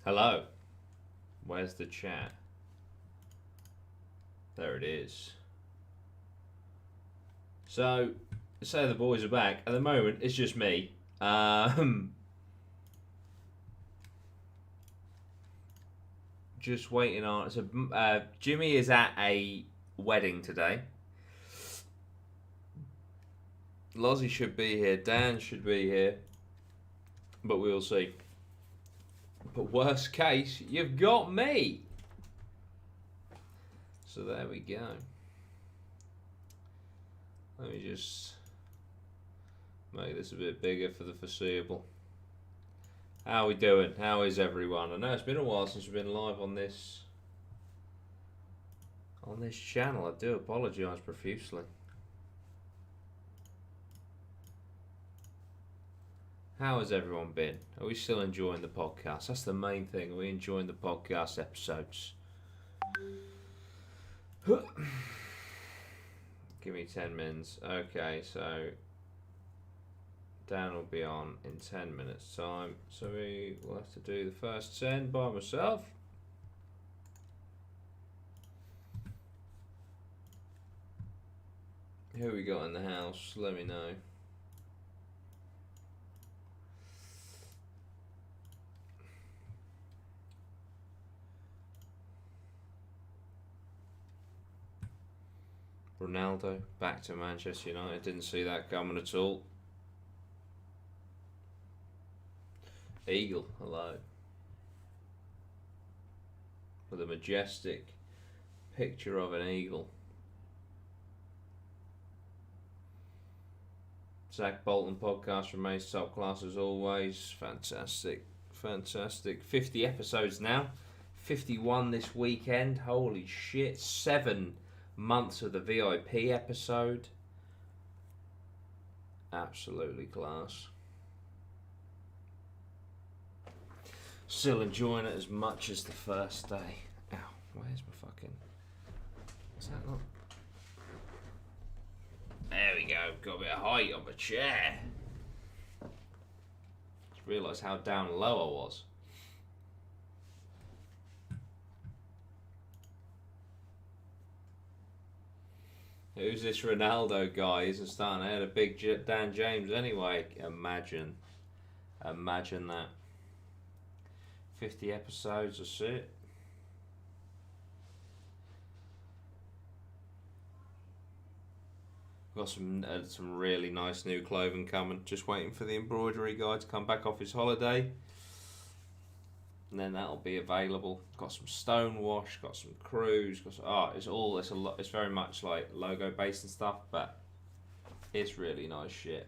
Hello. Where's the chat? There it is. So, say the boys are back. At the moment, it's just me. Just waiting on. So, Jimmy is at a wedding today. Lozzie should be here. Dan should be here. But we'll see. But worst case, you've got me. So there we go. Let me just make this a bit bigger for the foreseeable. How are we doing? How is everyone? I know it's been a while since we've been live on this channel. I do apologise profusely. How has everyone been? Are we still enjoying the podcast? That's the main thing. Are we enjoying the podcast episodes? Give me 10 minutes. Okay, so Dan will be on in 10 minutes time. So we will have to do the first 10 by myself. Who we got in the house? Let me know. Ronaldo back to Manchester United. Didn't see that coming at all. Eagle, hello. With a majestic picture of an eagle. Zach Bolton podcast remains top class as always. Fantastic, fantastic. 50 episodes now. 51 this weekend. Holy shit. 7 months of the VIP episode. Absolutely class. Still enjoying it as much as the first day. Ow, where's my fucking... Is that not... There we go, got a bit of height on my chair. Just realised how down low I was. Who's this Ronaldo guy? Isn't starting ahead of big Dan James anyway. Imagine that. 50 episodes, that's it. Got some really nice new clothing coming. Just waiting for the embroidery guy to come back off his holiday, and then that'll be available. Got some stonewash, got some crews. It's very much like logo based and stuff, but it's really nice shit.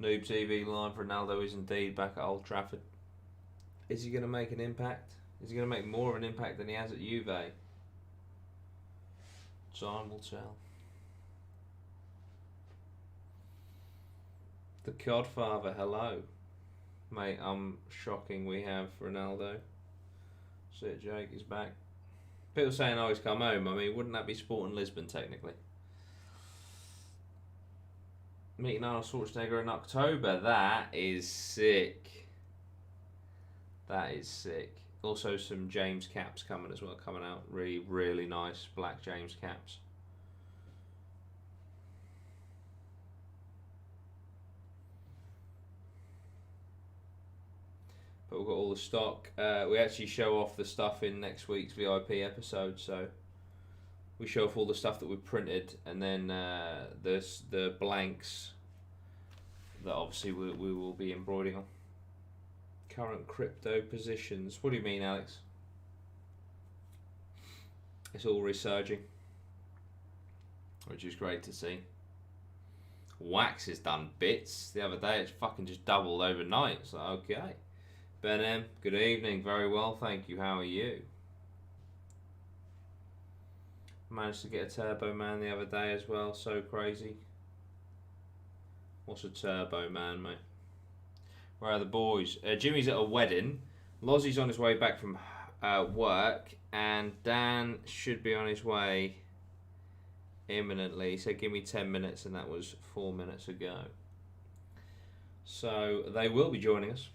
Noob TV Live. Ronaldo is indeed back at Old Trafford. Is he going to make an impact? Is he going to make more of an impact than he has at Juve? Time will tell. The Codfather, hello. Mate, I'm shocking we have Ronaldo. Sit Jake is back. People saying, oh, he's come home. I mean, wouldn't that be Sporting Lisbon, technically? Meeting Arnold Schwarzenegger in October. That is sick. That is sick. Also some James caps coming as well, coming out. Really, really nice black James caps. But we've got all the stock. We actually show off the stuff in next week's VIP episode, so we show off all the stuff that we've printed, and then the blanks that obviously we will be embroidering on. Current crypto positions. What do you mean, Alex? It's all resurging, which is great to see. Wax has done bits. The other day it's fucking just doubled overnight. So okay. Ben M, good evening. Very well, thank you. How are you? Managed to get a Turbo Man the other day as well. So crazy. What's a Turbo Man, mate? Where are the boys? Jimmy's at a wedding. Lozzie's on his way back from work, and Dan should be on his way imminently. He said, give me 10 minutes, and that was 4 minutes ago. So they will be joining us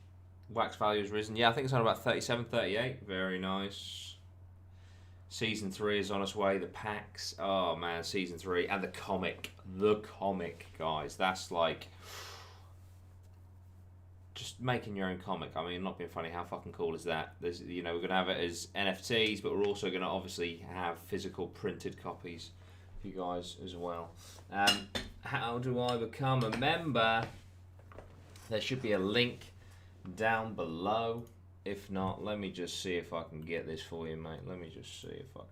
Wax value has risen. Yeah, I think it's on about 37, 38. Very nice. Season 3 is on its way. The packs. Oh, man. Season 3. And the comic. The comic, guys. That's like... just making your own comic. I mean, not being funny, how fucking cool is that? There's, we're going to have it as NFTs, but we're also going to obviously have physical printed copies for you guys as well. How do I become a member? There should be a link down below. If not, let me just see if I can get this for you, mate. Let me just see if I can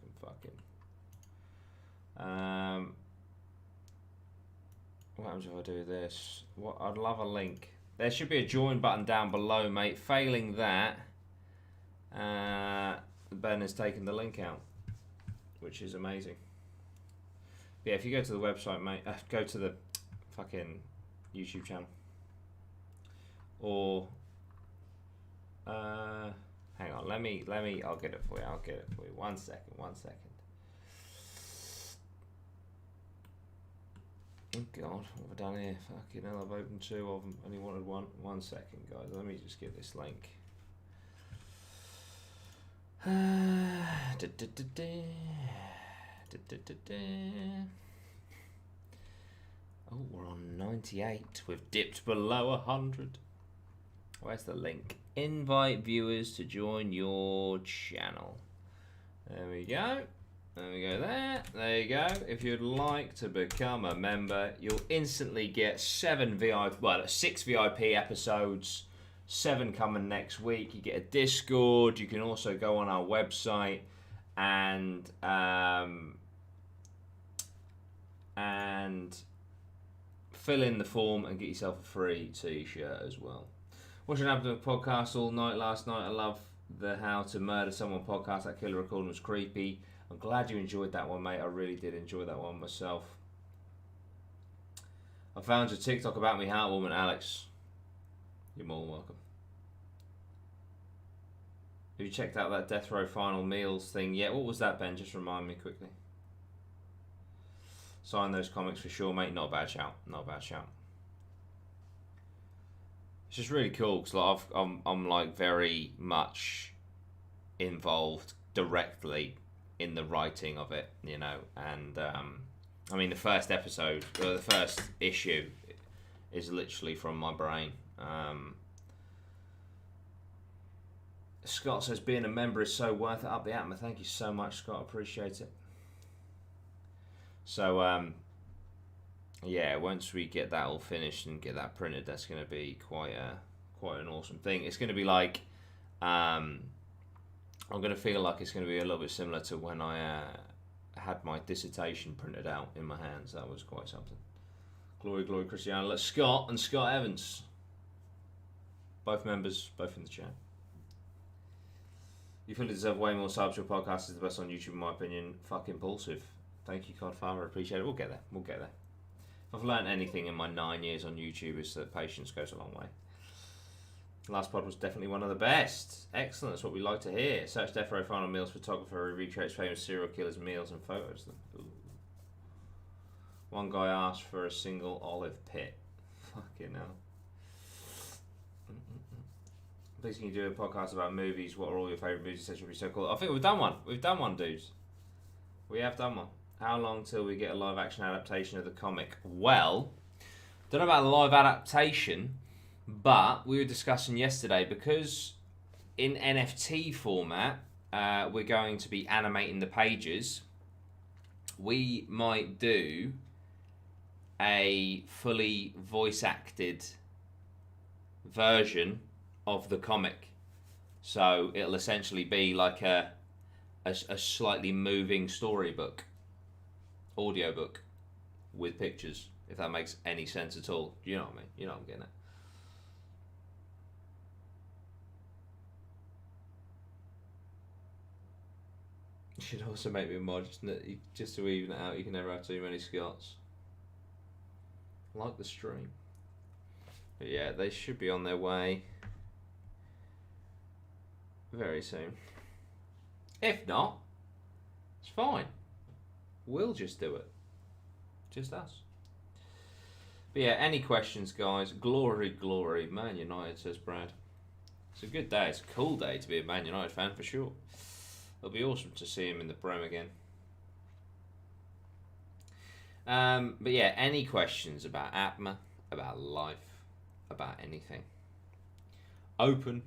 what happens if I do this? I'd love a link. There should be a join button down below, mate. Failing that, Ben has taken the link out, which is amazing. But yeah, if you go to the website, mate, go to the fucking YouTube channel. Or, hang on, let me, I'll get it for you, 1 second. Oh God, what have I done here? Fucking hell, I've opened 2 of them, only wanted 1. 1 second, guys, let me just get this link. Oh, we're on 98. We've dipped below 100. Where's the link? Invite viewers to join your channel. There we go. There we go there. There you go. If you'd like to become a member, you'll instantly get 6 VIP episodes. 7 coming next week. You get a Discord. You can also go on our website and fill in the form and get yourself a free t-shirt as well. Watching an Apma podcast all night last night. I love the How to Murder Someone podcast. That killer recording was creepy. I'm glad you enjoyed that one, mate. I really did enjoy that one myself. I found your TikTok about me, Heartwoman, Alex. You're more than welcome. Have you checked out that Death Row Final Meals thing yet? What was that, Ben? Just remind me quickly. Sign those comics for sure, mate. Not a bad shout. Not a bad shout. It's just really cool because like, I'm like very much involved directly in the writing of it, and I mean the first episode, or the first issue, is literally from my brain. Scott says being a member is so worth it. Up the Apma. Thank you so much, Scott. Appreciate it. So yeah, once we get that all finished and get that printed, that's going to be quite an awesome thing. It's going to be like, I'm going to feel like it's going to be a little bit similar to when I had my dissertation printed out in my hands. That was quite something. Glory, glory, Cristiano. Let's Scott and Scott Evans. Both members, both in the chat. You feel you deserve way more subs. Your podcast is the best on YouTube, in my opinion. Fuck impulsive. Thank you, Codfarmer. Appreciate it. We'll get there. We'll get there. If I've learned anything in my 9 years on YouTube, is that patience goes a long way. Last pod was definitely one of the best. Excellent. That's what we like to hear. Search Death Row Final Meals photographer who recreates famous serial killers' meals and photos of them. Ooh. One guy asked for a single olive pit. Fucking hell. Please can you do a podcast about movies? What are all your favourite movies? That would be so cool. I think we've done one. We've done one, dudes. We have done one. How long till we get a live action adaptation of the comic? Well, don't know about a live adaptation, but we were discussing yesterday, because in NFT format, we're going to be animating the pages. We might do a fully voice acted version of the comic. So it'll essentially be like a slightly moving storybook, audiobook with pictures, if that makes any sense at all. You know what I mean? You know what I'm getting at. You should also make me a mod, just to even it out. You can never have too many Scots. Like the stream. But yeah, they should be on their way very soon. If not, it's fine. We'll just do it. Just us. But yeah, any questions, guys? Glory, glory. Man United, says Brad. It's a good day. It's a cool day to be a Man United fan for sure. It'll be awesome to see him in the Prem again. But yeah, any questions about Apma, about life, about anything? Open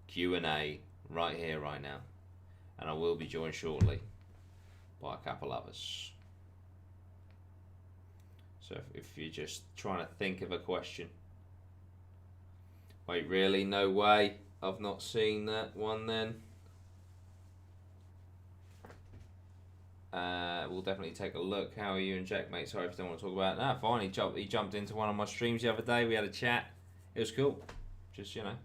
Q&A right here, right now. And I will be joined shortly by a couple others. So if you're just trying to think of a question. Wait, really? No way? I've not seen that one then. We'll definitely take a look. How are you and Jack, mate? Sorry if you don't want to talk about that. Fine, he jumped into one of my streams the other day. We had a chat. It was cool. Just, you know,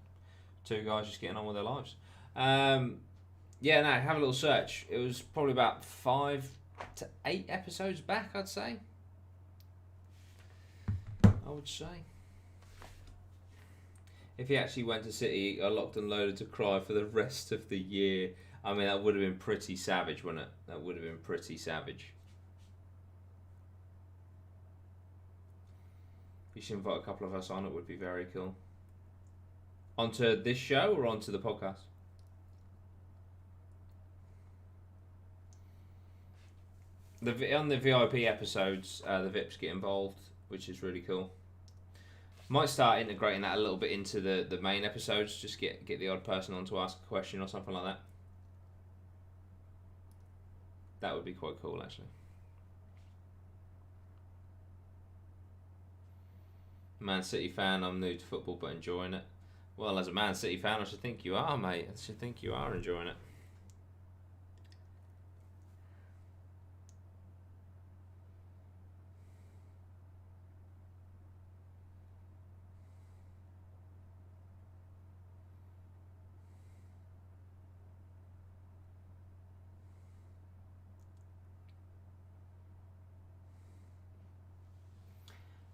two guys just getting on with their lives. Yeah, no, have a little search. It was probably about 5 to 8 episodes back, I'd say. If he actually went to City, I locked and loaded to cry for the rest of the year. I mean, that would have been pretty savage, wouldn't it? That would have been pretty savage. If you should invite a couple of us on, it would be very cool. Onto this show or onto the podcast? On the VIP episodes, the VIPs get involved, which is really cool. Might start integrating that a little bit into the main episodes. Just get the odd person on to ask a question or something like that. That would be quite cool, actually. Man City fan, I'm new to football but enjoying it. Well, as a Man City fan, I should think you are, mate. I should think you are enjoying it.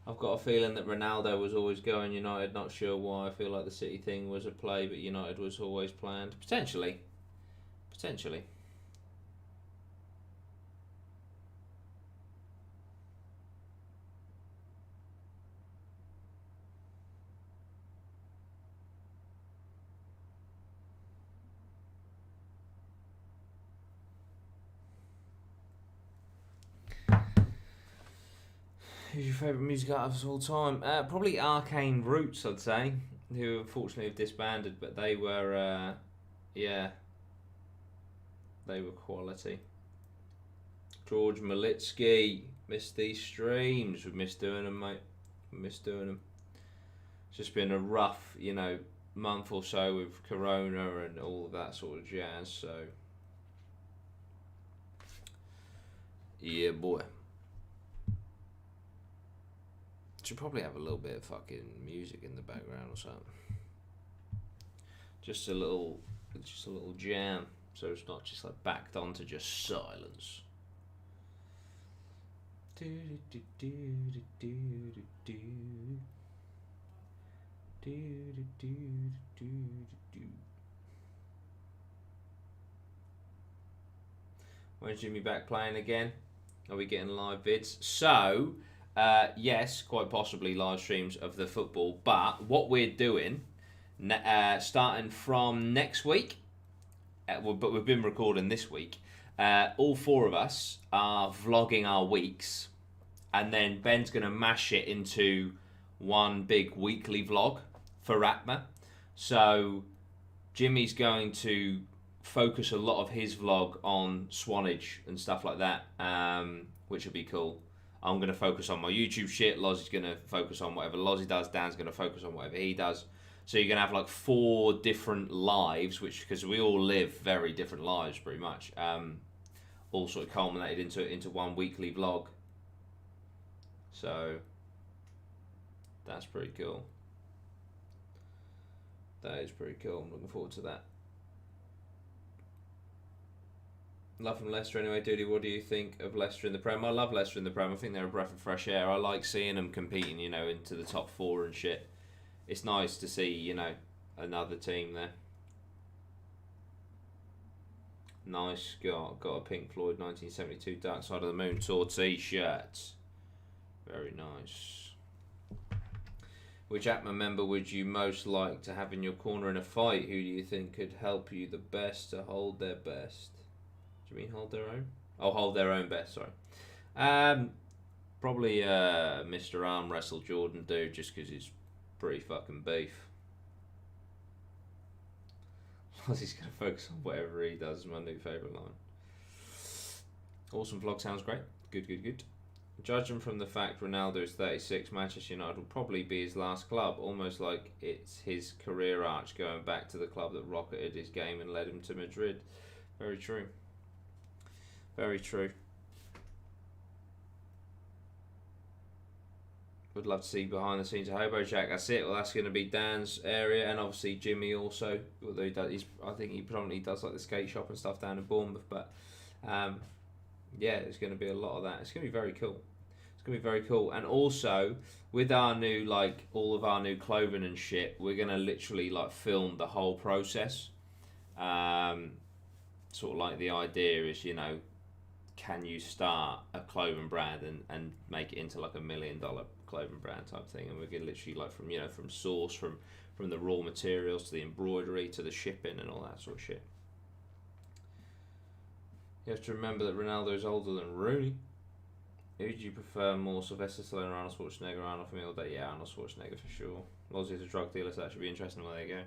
I've got a feeling that Ronaldo was always going United. Not sure why. I feel like the City thing was a play, but United was always planned. Potentially. Who's your favourite music artist of all time? Probably Arcane Roots, I'd say, who unfortunately have disbanded, but they were, they were quality. George Malitsky, missed these streams. We missed doing them, mate. It's just been a rough, month or so with Corona and all of that sort of jazz, so. Yeah, boy. Should probably have a little bit of fucking music in the background or something. Just a little jam, so it's not just like backed onto just silence. When's Jimmy back playing again? Are we getting live vids? So. Yes, quite possibly live streams of the football. But what we're doing, starting from next week, but we've been recording this week, all 4 of us are vlogging our weeks. And then Ben's going to mash it into one big weekly vlog for Apma. So Jimmy's going to focus a lot of his vlog on Swanage and stuff like that, which will be cool. I'm going to focus on my YouTube shit. Lozzie's going to focus on whatever Lozzie does. Dan's going to focus on whatever he does. So you're going to have like 4 different lives, because we all live very different lives pretty much. All sort of culminated into one weekly vlog. So that's pretty cool. That is pretty cool. I'm looking forward to that. Love from Leicester anyway, Duty. What do you think of Leicester in the Prem? I love Leicester in the Prem. I think they're a breath of fresh air. I like seeing them competing, into the top 4 and shit. It's nice to see, another team there. Nice. Got a Pink Floyd 1972 Dark Side of the Moon tour t-shirt. Very nice. Which Apma member would you most like to have in your corner in a fight? Who do you think could help you the best to hold their best? Do you mean hold their own? Oh, hold their own best, sorry. Probably Mr. Arm Wrestle Jordan dude, just because he's pretty fucking beef. He's going to focus on whatever he does, is my new favourite line. Awesome vlog, sounds great. Good. Judging from the fact Ronaldo is 36, Manchester United will probably be his last club, almost like it's his career arch going back to the club that rocketed his game and led him to Madrid. Very true. Very true. Would love to see behind the scenes of Hobo Jack. That's it. Well, that's going to be Dan's area, and obviously Jimmy also. Although he does, I think he predominantly does like the skate shop and stuff down in Bournemouth. But yeah, there's going to be a lot of that. It's going to be very cool. It's going to be very cool. And also with our new, like, all of our new clothing and shit, we're going to literally like film the whole process. Sort of like the idea is, you know, can you start a clothing brand and make it into like $1 million clothing brand type thing? And we're going to literally like from, you know, from source, from the raw materials to the embroidery to the shipping and all that sort of shit. You have to remember that Ronaldo is older than Rooney. Who do you prefer more, Sylvester Stallone or Arnold Schwarzenegger? Arnold for me all day. Yeah, Arnold Schwarzenegger for sure. Lozzie's a drug dealer, so that should be interesting. Well, there you go.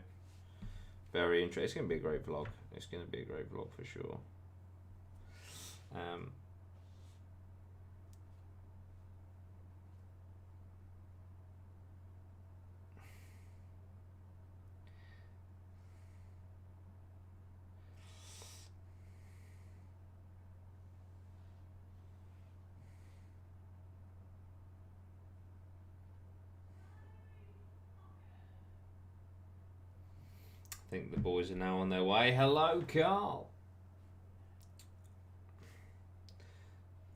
Very interesting. It's going to be a great vlog. It's going to be a great vlog for sure. I think the boys are now on their way. Hello, Carl.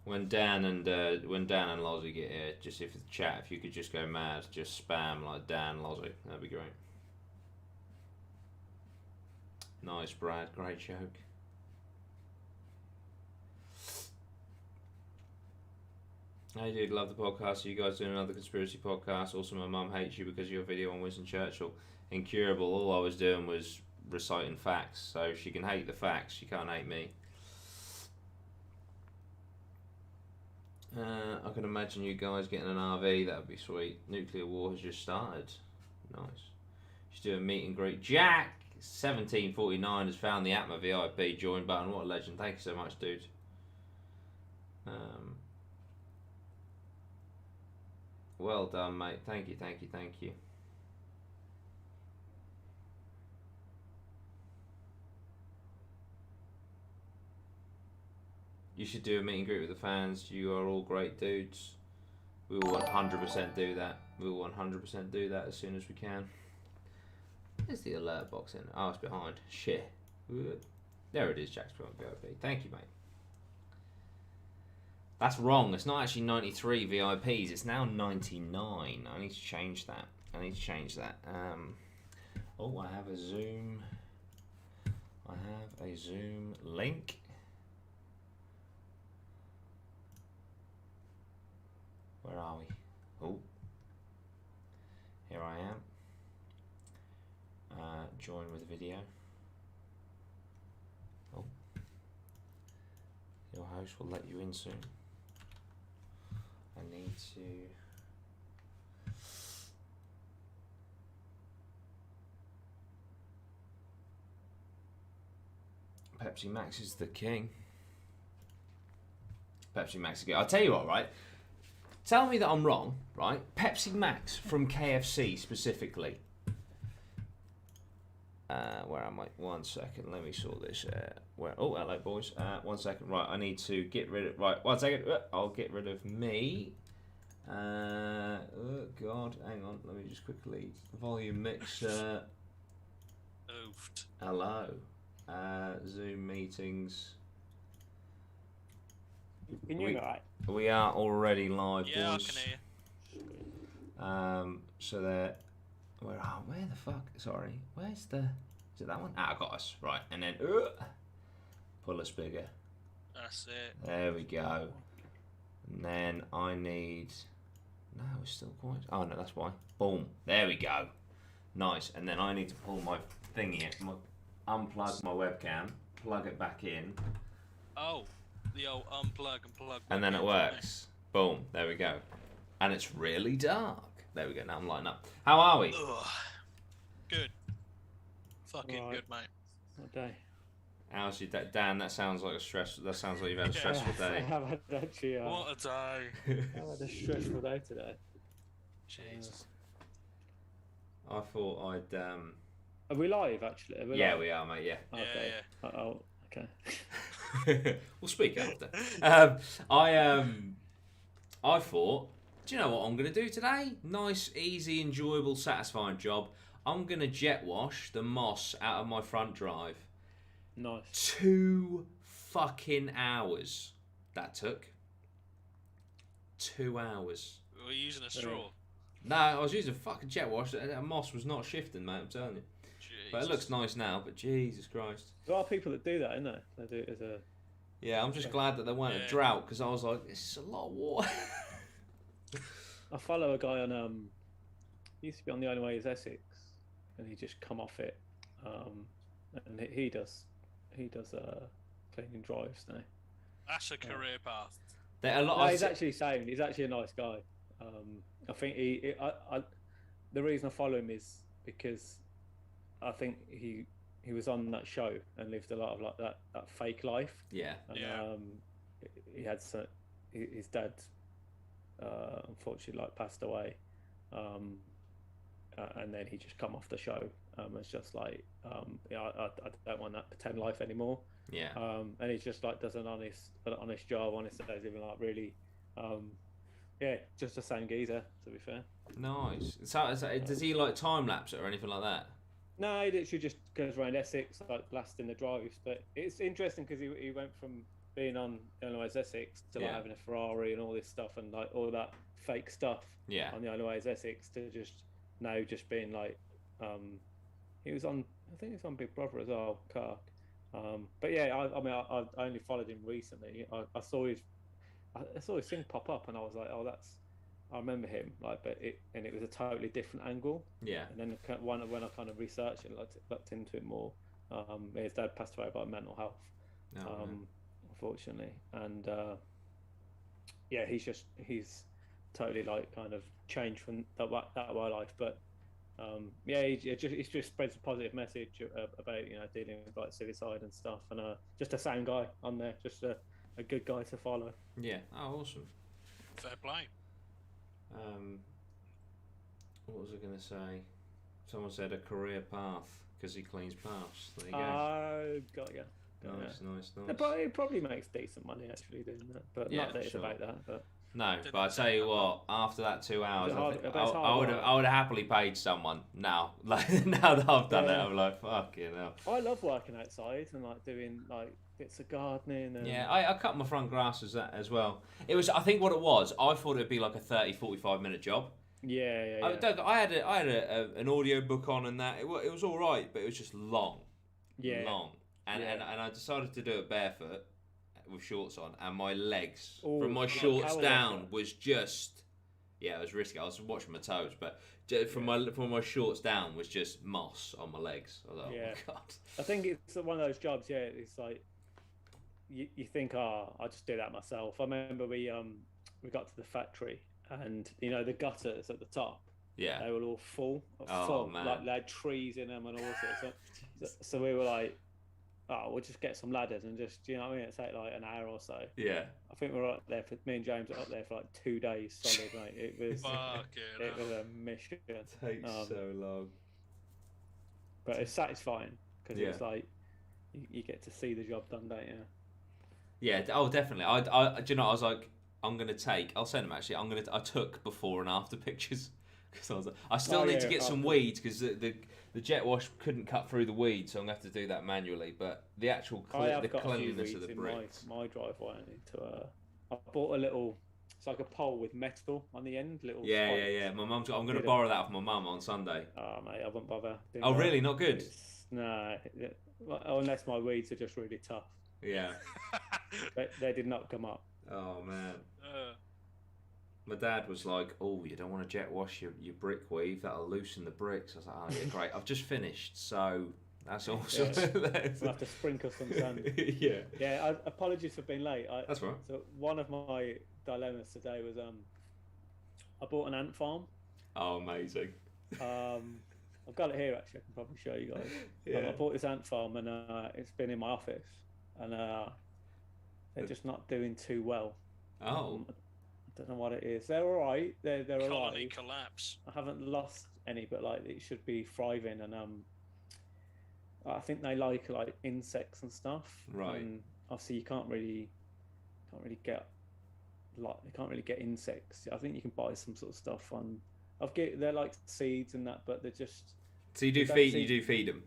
When Dan and Lozzie get here, just if the chat, if you could just go mad, just spam like Dan Lozzie, that'd be great. Nice, Brad. Great joke. Hey, dude, love the podcast. Are you guys doing another conspiracy podcast? Also, my mum hates you because of your video on Winston Churchill. Incurable. All I was doing was reciting facts, so she can hate the facts. She can't hate me. I can imagine you guys getting an RV. That would be sweet. Nuclear war has just started. Nice. She's doing a meet and greet. Jack 1749 has found the Apma VIP join button. What a legend! Thank you so much, dude. Well done, mate. Thank you. You should do a meet and greet with the fans. You are all great dudes. We will 100% do that. We will 100% do that as soon as we can. There's the alert box in. Oh, it's behind. Shit. There it is, Jack's VIP. Thank you, mate. That's wrong. It's not actually 93 VIPs. It's now 99. I need to change that. Oh, I have a Zoom. Link. Where are we? Oh. Here I am. Join with video. Oh. Your host will let you in soon. I need to... Pepsi Max is the king. Pepsi Max is good. I'll tell you what, right? Tell me that I'm wrong, right? Pepsi Max from KFC specifically. Where am I? 1 second. Let me sort this out. Oh, hello, boys. 1 second. Right, I need to get rid of... Right, 1 second. I'll get rid of me. Oh, God. Hang on. Let me just quickly... Volume mixer. Hello. Zoom meetings. Can you hear me right? We are already live, yeah, boys. I can hear you. So there... Where the fuck? Sorry. Where's the... Is it that one? I got us. Right, and then... pull us bigger. That's it. There we go. And then I need No, it's still quite. Oh no, that's why. Boom. There we go. Nice. And then I need to pull my thingy, unplug my webcam, plug it back in. Oh, the old unplug and plug. And then it works. Boom. There we go. And it's really dark. There we go. Now I'm lighting up. How are we? Ugh. Good. Fucking good, mate. What day? How's your day? Dan, that sounds like a stress. That sounds like you've had a stressful I day. have had actually. What a day. I've had a stressful day today. Jesus. I thought I'd. Are we live actually? Are we Yeah, live? we are, mate. Yeah. Okay. Yeah. Oh, okay. We'll speak after. I thought, do you know what I'm going to do today? Nice, easy, enjoyable, satisfying job. I'm going to jet wash the moss out of my front drive. Nice. 2 fucking hours that took. 2 hours. Were you using a straw? No, I was using a fucking jet wash. That moss was not shifting, mate, I'm telling you. Jesus. But it looks nice now, but Jesus Christ. There are people that do that, isn't there? They do it as a. Yeah, I'm just glad that there weren't a drought, because I was like, this is a lot of water. I follow a guy on he used to be on the Only Way is Essex, and he just come off it, and he does cleaning drives now. That's a career path. There are a lot No, of he's actually a nice guy. I think the reason I follow him is because I think he was on that show and lived a lot of like that fake life. Yeah. And, Yeah. He had his dad unfortunately like passed away, and then he just come off the show. It's just like I don't want that pretend life anymore. Yeah. And he just like does an honest job, honest days, even like really, just the same geezer, to be fair. Nice. So, does he like time lapse it or anything like that? No, he literally just goes around Essex like blasting the drives. But it's interesting because he went from being on Only Way is Essex to like having a Ferrari and all this stuff and like all that fake stuff on the Only Way is Essex to just now just being like he was on, I think he was on Big Brother as well, Kirk. But yeah, I only followed him recently. I saw his thing pop up, and I was like, oh, I remember him, like, but it was a totally different angle. Yeah. And then when I kind of researched it, looked into it more, his dad passed away by mental health, unfortunately, and he's totally like kind of changed from that way of life, but. He just spreads a positive message about dealing with like suicide and stuff, and just a sound guy on there, just a good guy to follow. Yeah. Oh, awesome. Fair play. What was I going to say? Someone said a career path because he cleans paths. There you go. Got ya. Nice. It probably makes decent money actually doing that, but not that it's about that. But no, but I tell you what, after that 2 hours, I would have happily paid someone now. Like now that I've done it, I'm like, fucking hell. I love working outside and like doing like bits of gardening. And... Yeah, I cut my front grass as well. It was, I think what it was, I thought it'd be like a 30-45 minute job. Yeah. I had an audio book on and that. It was all right, but it was just long. Long. And I decided to do it barefoot with shorts on, and my legs from my shorts down was just it was risky. I was watching my toes, but from my shorts down was just moss on my legs. I was like, oh my god. I think it's one of those jobs. Yeah, it's like you think, I'll just do that myself. I remember we got to the factory, and the gutters at the top. Yeah, they were all full. Man. Like they had trees in them and all sorts. So we were like, we'll just get some ladders and just, you know what I mean? It'd take like an hour or so. Yeah. I think we were up there me and James were up there for like 2 days solid, mate. It was a mission. It takes so long. But it's satisfying because it's like you get to see the job done, don't you? Yeah. Oh, definitely. I do you know? I was like, I'll send them actually. I took before and after pictures because I was like, I still need to get some weeds because the jet wash couldn't cut through the weeds, so I'm going to have to do that manually. But the actual cleanliness of the bricks. My driveway, I need to. I bought a little. It's like a pole with metal on the end. Yeah. My mum's. I'm going to borrow that off my mum on Sunday. Oh mate, I won't bother. Oh really? Not good. No, unless my weeds are just really tough. Yeah. They did not come up. Oh man. My dad was like, "Oh, you don't want to jet wash your brick weave. That'll loosen the bricks." I was like, "Oh, yeah, great. I've just finished, so that's awesome." Yeah. We'll have to sprinkle some sand. Yeah. Yeah. Apologies for being late. That's right. So one of my dilemmas today was I bought an ant farm. Oh, amazing. I've got it here actually. I can probably show you guys. Yeah. I bought this ant farm and it's been in my office and they're just not doing too well. Oh. I don't know what it is. They're all right. They're Colony alive. collapse. I haven't lost any, but like it should be thriving and I think they like insects and stuff. Right. And obviously you can't really get they can't really get insects. I think you can buy some sort of stuff on. They're like seeds and that, but they're just. So you do feed them.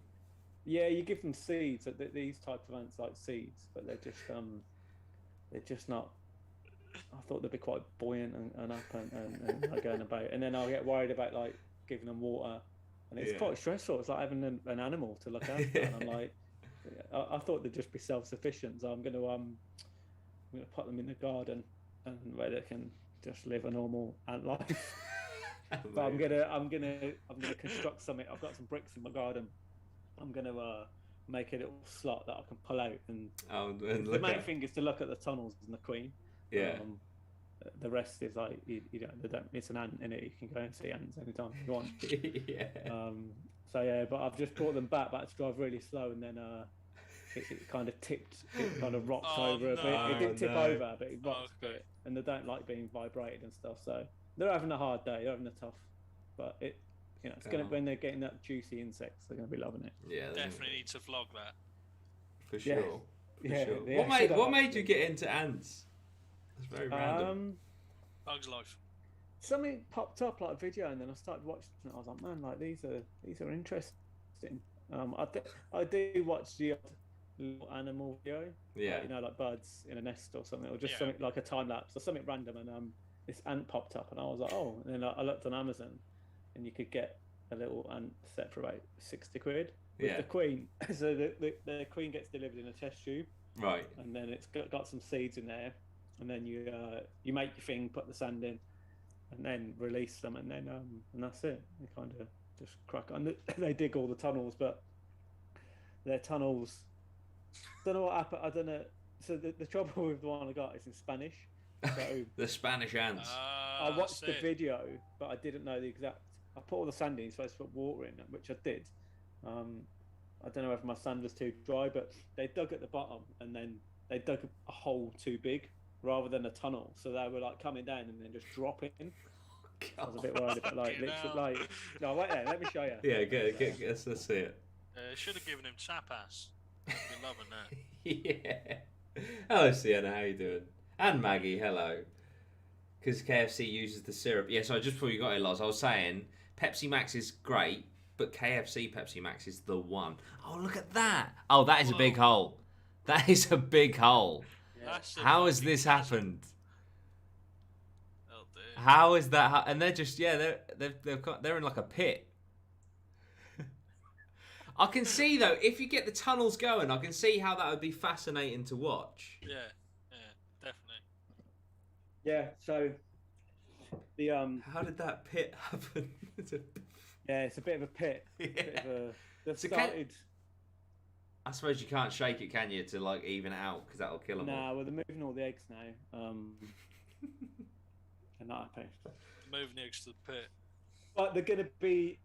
Yeah, you give them seeds. These types of ants like seeds, but they're just not. I thought they'd be quite buoyant and up and like going about, and then I'll get worried about like giving them water, and it's quite stressful. It's like having an animal to look after. And I'm like, I thought they'd just be self-sufficient, so I'm gonna put them in the garden and where they can just live a normal ant life. But I'm gonna construct something. I've got some bricks in my garden. I'm gonna make a little slot that I can pull out, and the main thing is to look at the tunnels and the queen. Yeah. The rest is like you don't. It's an ant in it. You can go and see ants anytime you want. Yeah. So yeah, but I've just brought them back. But I had to drive really slow, and then it kind of tipped. It kind of rocked over a bit. It didn't tip over, but it rocked a bit. And they don't like being vibrated and stuff. So they're having a hard day. They're having a tough. But it's gonna when they're getting that juicy insects, they're gonna be loving it. Yeah. Definitely need to vlog that. For sure. Yeah. Sure. Yeah, What made you get into ants? It's very random. Bug's life. Something popped up like a video, and then I started watching it. I was like, man, like these are interesting. I do watch the little animal video. Yeah. Like, like birds in a nest or something, or just something like a time lapse or something random. And this ant popped up, and I was like, oh. And then I looked on Amazon, and you could get a little ant set for about 60 quid with the queen. So the queen gets delivered in a test tube. Right. And then it's got some seeds in there. And then you make your thing, put the sand in, and then release them, and then and that's it. They kind of just crack on. They dig all the tunnels, but their tunnels. Don't know what happened. I don't know. So the trouble with the one I got is in Spanish. So the Spanish ants. I watched the video, but I didn't know the exact. I put all the sand in, so I supposed to put water in, which I did. I don't know if my sand was too dry, but they dug at the bottom, and then they dug a hole too big, rather than a tunnel, so they were like coming down and then just dropping. I was a bit worried about no, wait there, let me show you. Yeah, let's see it. Should have given him tapas. Been loving that. Yeah. Hello, Sienna. How you doing? And Maggie. Hello. Because KFC uses the syrup. Yeah. So just before you got it, Loz, I was saying Pepsi Max is great, but KFC Pepsi Max is the one. Oh, look at that. Oh, that is a big hole. That is a big hole. How has this happened? Oh dear. How is that? And they're just they're in like a pit. I can see though, if you get the tunnels going, I can see how that would be fascinating to watch. Yeah, definitely. Yeah. So the How did that pit happen? it's a bit of a pit. They've started. I suppose you can't shake it, can you, to like even it out because that'll kill them. Well, they're moving all the eggs now. They're not happy. Moving the eggs to the pit. But they're gonna be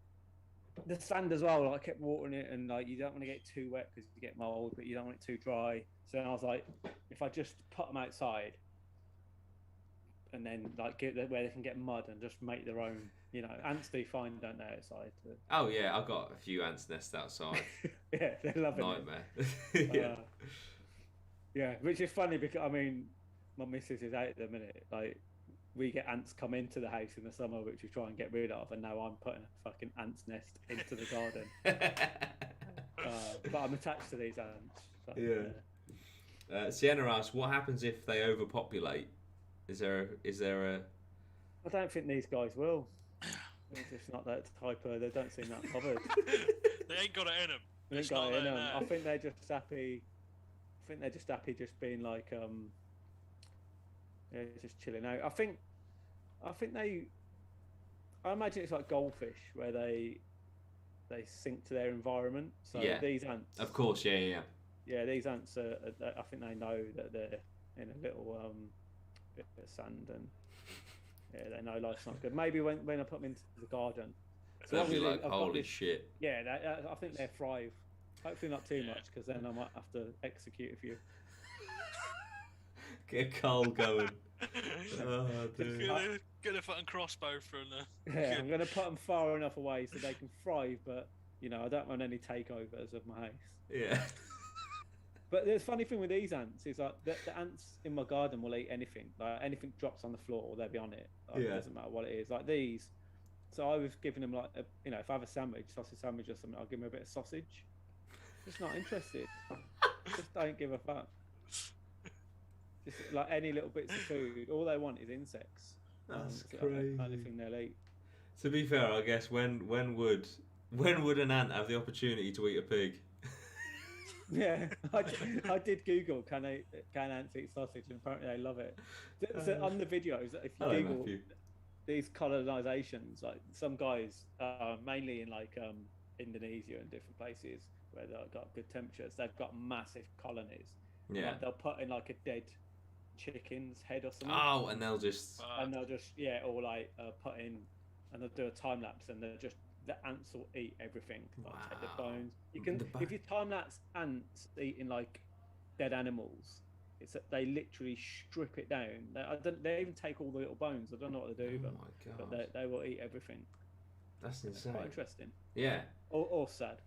the sand as well. Like, I kept watering it, and like you don't want to get too wet because you get mold, but you don't want it too dry. So I was like, if I just put them outside, and then like get where they can get mud and just make their own. Ants do fine, don't they, outside? Oh yeah, I've got a few ants nests outside. Yeah, they're loving it. Nightmare. Yeah, which is funny because my missus is out at the minute. Like, we get ants come into the house in the summer, which we try and get rid of, and now I'm putting a fucking ant's nest into the garden. But I'm attached to these ants. So, yeah. Sienna asks, what happens if they overpopulate? Is there a? I don't think these guys will. They're just not that type of. They don't seem that bothered. They ain't got it in them. They ain't got it in them. I think they're just happy. Just being like just chilling out. I I think I imagine it's like goldfish where they sink to their environment. So Yeah. these ants, Of course, yeah. these ants I think they know that they're in a little bit of sand, and they know life's not good. Maybe when I put them into the garden, so They'll be obviously like, I've got holy this- shit. Yeah, I think they thrive. Hopefully not too much, because then I might have to execute a few. Get a coal going. Oh, dude. Get a fucking crossbow from the. Yeah, I'm going to put them far enough away so they can thrive, but I don't want any takeovers of my house. Yeah. But the funny thing with these ants is like the ants in my garden will eat anything. Like anything drops on the floor, they'll be on it. Like, It doesn't matter what it is. Like these. So I was giving them like if I have a sausage sandwich or something, I'll give them a bit of sausage. Just not interested. Just don't give a fuck. Just like any little bits of food, all they want is insects. That's It's crazy. The only thing they'll eat. To be fair, I guess when would an ant have the opportunity to eat a pig? Yeah, I did Google can ants eat sausage, and apparently they love it. So on the videos, if you Hello, Google Matthew. these colonizations, like some guys, mainly in like Indonesia and different places where they've got good temperatures, they've got massive colonies. Yeah. Like they'll put in like a dead chicken's head or something. Oh, and they'll just. And they'll just or like put in, and they'll do a time lapse, and they'll just the ants will eat everything. Like take the Wow. bones. You can if you time lapse ants eating like dead animals, it's that they literally strip it down. They even take all the little bones. I don't know what they do, Oh but my god. but they will eat everything. That's It's insane. quite interesting, Yeah. or sad,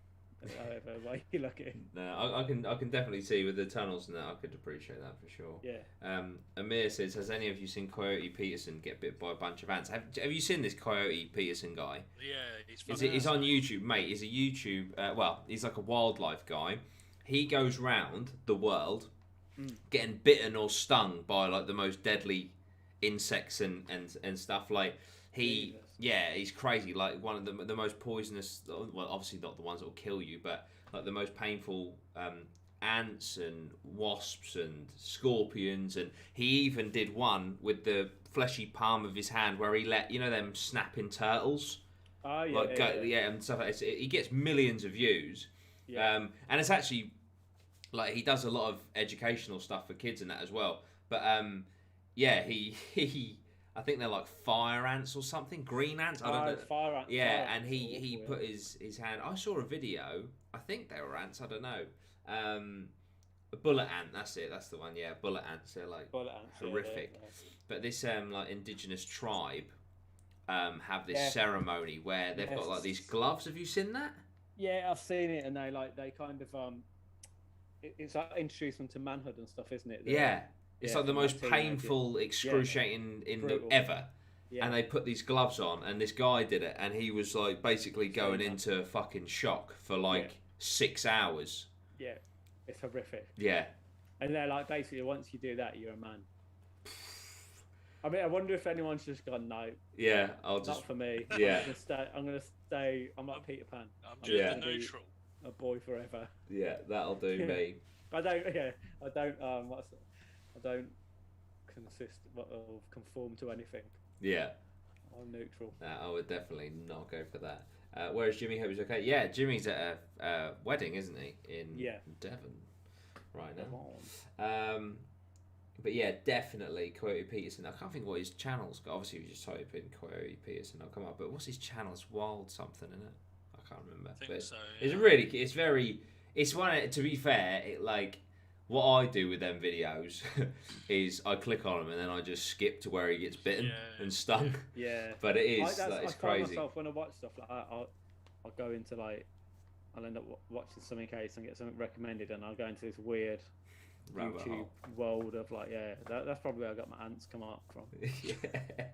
however way you look at it. No, I can definitely see with the tunnels and that. I could appreciate that for sure. Yeah. Amir says, has any of you seen Coyote Peterson get bit by a bunch of ants? Have you seen this Coyote Peterson guy? Yeah, He's on YouTube, mate. He's a YouTube. He's like a wildlife guy. He goes round the world, getting bitten or stung by like the most deadly insects and stuff. Like Jesus. he's crazy. Like one of the most poisonous. Well, obviously not the ones that will kill you, but like the most painful ants and wasps and scorpions. And he even did one with the fleshy palm of his hand where he let them snapping turtles. Oh yeah, And stuff like that. He gets millions of views. Yeah. And it's actually like he does a lot of educational stuff for kids and that as well. But he I think they're like fire ants or something, green ants. I don't know. Fire ants. Yeah, fire and ants he are awful, put his hand. I saw a video. I think they were ants. I don't know. A bullet ant. That's it. That's the one. Yeah, bullet ants. They're like Bullet ants, yeah, horrific. yeah. But this like indigenous tribe have this Yeah. ceremony where they've got like these gloves. Have you seen that? Yeah, I've seen it, and they kind of it's like introduce them to manhood and stuff, isn't it? Yeah. It's like the from most like teenagers. painful, excruciating Brutal. ever. Yeah. And they put these gloves on, and this guy did it, and he was like basically going that. into fucking shock for like 6 hours. Yeah, it's horrific. Yeah. And they're like, basically, once you do that, you're a man. I mean, I wonder if anyone's just gone, no, Yeah, I'll just. not for me. Yeah. I'm gonna stay. I'm like Peter Pan. I'm just Yeah. a neutral. A boy forever. Yeah, that'll do me. I don't. Yeah, I don't. I don't consist or conform to anything. Yeah. I'm neutral. I would definitely not go for that. Whereas Jimmy hope he's okay. Yeah, Jimmy's at a wedding, isn't he? In Devon right now. But yeah, definitely Coyote Peterson. I can't think what his channel's got. Obviously, we just type in Coyote Peterson, I'll come up. But what's his channel? It's Wild something, isn't it? I can't remember. I think But so. It's Yeah. really, it's very, it's one. To be fair, what I do with them videos is I click on them and then I just skip to where he gets bitten and stung. Yeah. But it is, I it's find crazy. myself when I watch stuff like that, I'll go into I'll end up watching something case and get something recommended, and I'll go into this weird Rabbit YouTube hole. world of that's probably where I got my ants come up from. Yeah.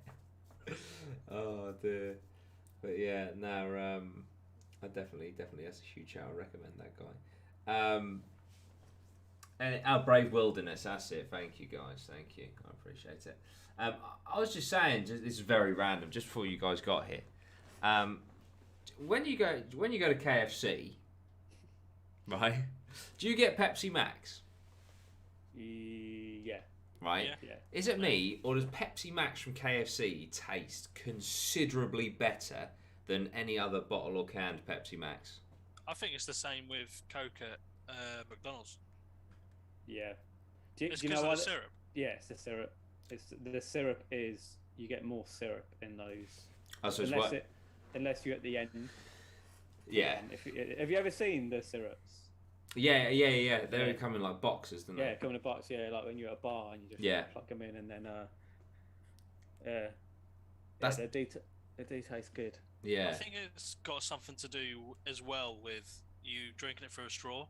Oh dear. But yeah, no, I definitely that's a huge show. I recommend that guy. And Our Brave Wilderness, that's it. Thank you guys, thank you. I appreciate it. I was just saying, this is very random, just before you guys got here. When you go to KFC, right? Do you get Pepsi Max? Yeah. right? Yeah. Is it me, or does Pepsi Max from KFC taste considerably better than any other bottle or canned Pepsi Max? I think it's the same with Coke at McDonald's. Yeah. Do It's you because know of why? the syrup. Yeah, it's the syrup. The syrup is you get more syrup in those. I suppose Unless you're at the end. yeah. Have you ever seen the syrups? Yeah. They come in like boxes, don't they? Yeah, come in a box. Yeah, like when you're at a bar and you just plug them in, and then they do taste good. Yeah. I think it's got something to do as well with you drinking it through a straw.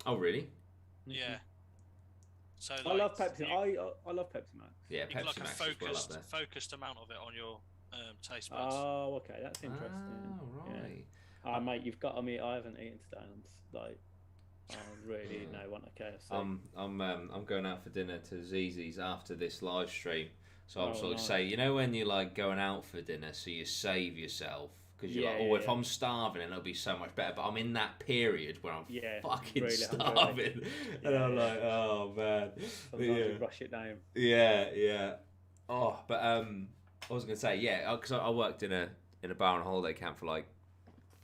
Oh, really? Yeah. So I love Pepsi. I love Pepsi Max. Yeah, you get Pepsi like Max a is well up there. focused amount of it on your taste buds. Oh, okay, that's interesting. Oh, right. Yeah. Mate, you've got me. I haven't eaten today. I really want a KFC. I'm going out for dinner to Zizi's after this live stream. So I'm sort of nice. saying, you know, when you're like going out for dinner, so you save yourself because you're if I'm starving, it'll be so much better. But I'm in that period where I'm fucking really starving, and I'm like, oh man. Sometimes you rush it down. Yeah. Oh, but I was gonna say, because I worked in a bar and holiday camp for like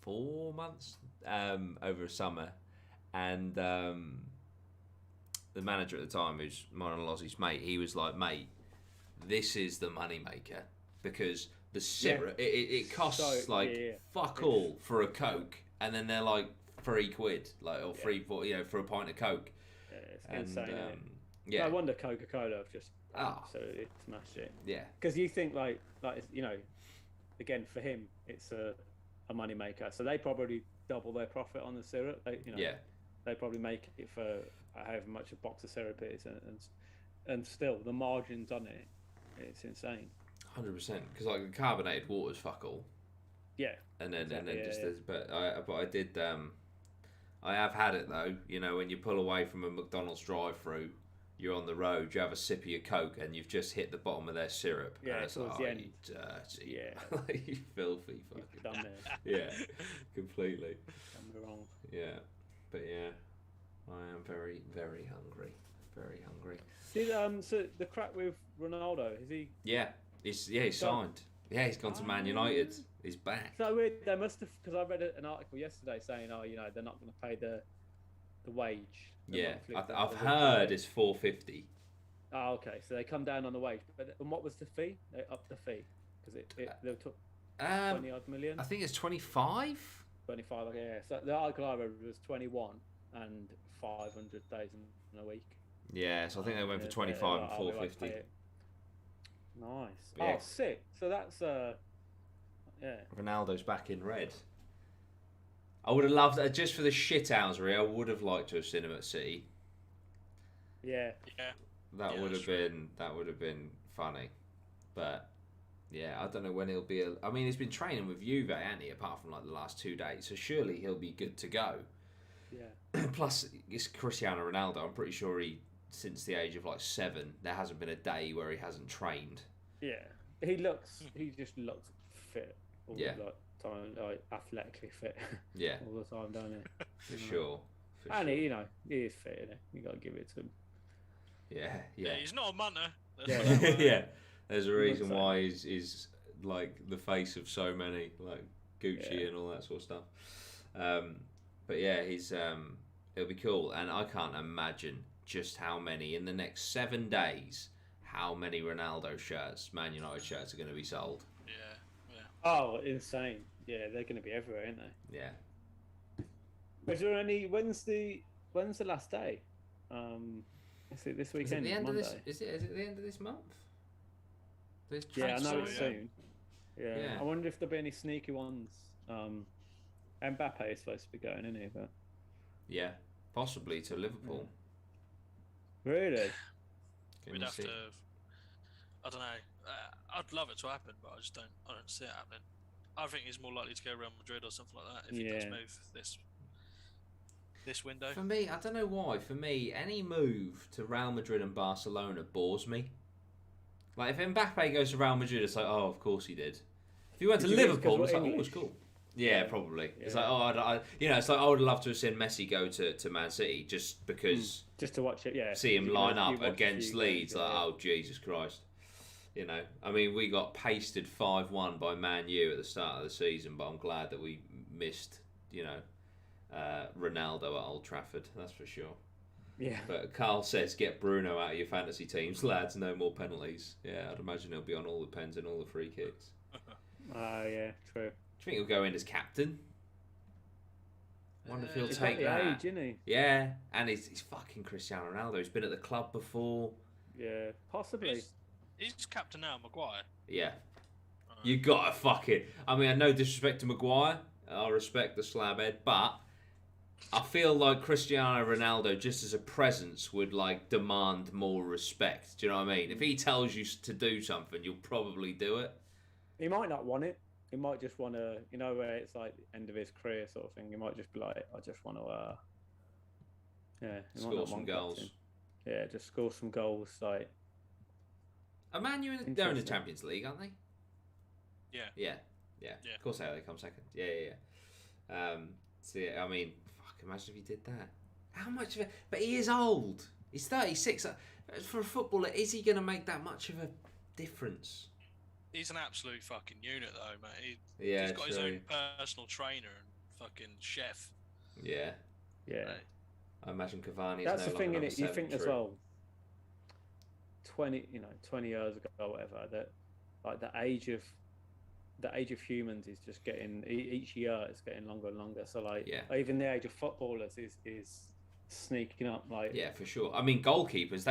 4 months over a summer, and the manager at the time, who's mine and Lozzie's mate, he was like, mate, this is the money maker, because the syrup it costs fuck all for a Coke, and then they're like £3, like, or $3 for a pint of Coke. Yeah, it's insane. Yeah, no wonder Coca-Cola have just absolutely smashed it. Yeah, because you think like again, for him it's a money maker, so they probably double their profit on the syrup. They probably make it for however much a box of syrup is, and still the margins on it, it's insane. 100%, because like the carbonated water's fuck all. Yeah. And then but I did I have had it though. You know, when you pull away from a McDonald's drive-through, you're on the road, you have a sip of your Coke, and you've just hit the bottom of their syrup. Yeah, and it's like, the end. you dirty. Yeah. You filthy fucking. Done there. Yeah, completely. Done wrong. Yeah, but yeah, I am very, very hungry. Very hungry. So the crack with Ronaldo, is he? Yeah, he's signed. Yeah, he's gone to Man United. He's back. So weird. They must have, because I read an article yesterday saying, they're not going to pay the wage. Yeah, I've heard it's $450. Oh, okay. So they come down on the wage, and what was the fee? They upped the fee because they took 20 odd million. I think it's 25. 25. Okay, yeah. So the article I read was 21 and 500 days in a week. Yeah, so I think they went for 25 and 450. Nice. Yeah. Oh, sick. So that's Ronaldo's back in red. I would have loved that just for the shithousery. I would have liked to have seen him at City. Yeah. That would have been funny, but yeah, I don't know when he'll be. I mean, he's been training with Juve, hasn't he? Apart from like the last 2 days, so surely he'll be good to go. Yeah. Plus, it's Cristiano Ronaldo. I'm pretty sure since the age of like 7, there hasn't been a day where he hasn't trained. Yeah, he just looks fit all the time, like athletically fit. Yeah, all the time, don't he? For sure. And he is fit, isn't he? You got to give it to him. Yeah. He's not a munter. Yeah. There's a reason why he's like the face of so many, like Gucci and all that sort of stuff. But yeah, it'll be cool, and I can't imagine just how many in the next 7 days, how many Ronaldo shirts, Man United shirts, are going to be sold. Yeah. Oh, insane! Yeah, they're going to be everywhere, aren't they? Yeah. Is there any? When's the last day? Is it this weekend? Is it the end Monday? of this? Is it the end of this month? Yeah, I know it's yeah. soon. Yeah. I wonder if there'll be any sneaky ones. Mbappe is supposed to be going, isn't he? But yeah, possibly to Liverpool. really? We'd have to. I don't know. I'd love it to happen, but I don't see it happening. I think he's more likely to go Real Madrid or something like that if he does move this window. For me, I don't know why. For me, any move to Real Madrid and Barcelona bores me. Like if Mbappe goes to Real Madrid, it's like, oh, of course he did. If he went to Liverpool, it's like, oh, it's cool. Yeah, probably. It's like, it's like I would love to have seen Messi go to Man City just because, just to watch it. Yeah, see him line up watch against Leeds. games, Like, oh Jesus Christ, I mean, we got pasted 5-1 by Man U at the start of the season, but I'm glad that we missed, Ronaldo at Old Trafford. That's for sure. Yeah. But Carl says, get Bruno out of your fantasy teams, lads. No more penalties. Yeah, I'd imagine he'll be on all the pens and all the free kicks. Yeah, true. Do you think he'll go in as captain? Wonder if he'll He's take got the that. age, isn't he? Yeah, and he's fucking Cristiano Ronaldo. He's been at the club before. Yeah, possibly. He's captain now, Maguire. Yeah. You gotta fucking. I mean, no disrespect to Maguire. I respect the slab head, but I feel like Cristiano Ronaldo, just as a presence, would demand more respect. Do you know what I mean? If he tells you to do something, you'll probably do it. He might not want it. He might just want to, where it's like the end of his career sort of thing. He might just be like, I just want to, score some goals. Captain. Yeah, just score some goals. Like, Are Man U they're in the Champions League, aren't they? Yeah. Yeah. Of course they come second. Yeah. I mean, fuck, imagine if he did that. How much of it? But he is old. He's 36. For a footballer, is he going to make that much of a difference? He's an absolute fucking unit, though, mate. He's got his own personal trainer and fucking chef. Yeah. Yeah. I imagine Cavani. That's the thing in it. You think as well. 20 years ago, or whatever, that the age of humans is just getting, each year it's getting longer and longer. So even the age of footballers is sneaking up. Yeah, for sure. I mean, goalkeepers.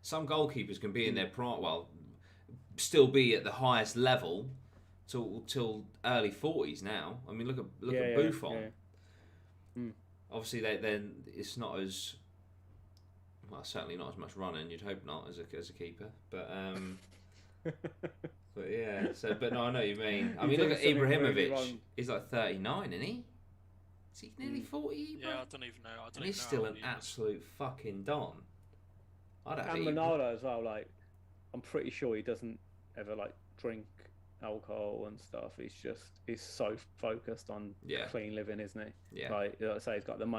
Some goalkeepers can be in their prime. Well, still be at the highest level till early 40s now. I mean, look at Buffon. Yeah. Obviously, then it's not as certainly not as much running. You'd hope not as a keeper, but but yeah. But no, I know what you mean. I mean, look at Ibrahimovic. He's like 39, isn't he? Is he nearly 40? Yeah, I don't even know. And he's still an absolute fucking don. And Ronaldo as well. I'm pretty sure he doesn't ever drink alcohol and stuff. He's so focused on clean living, isn't he? Yeah. Like I say, he's got the money.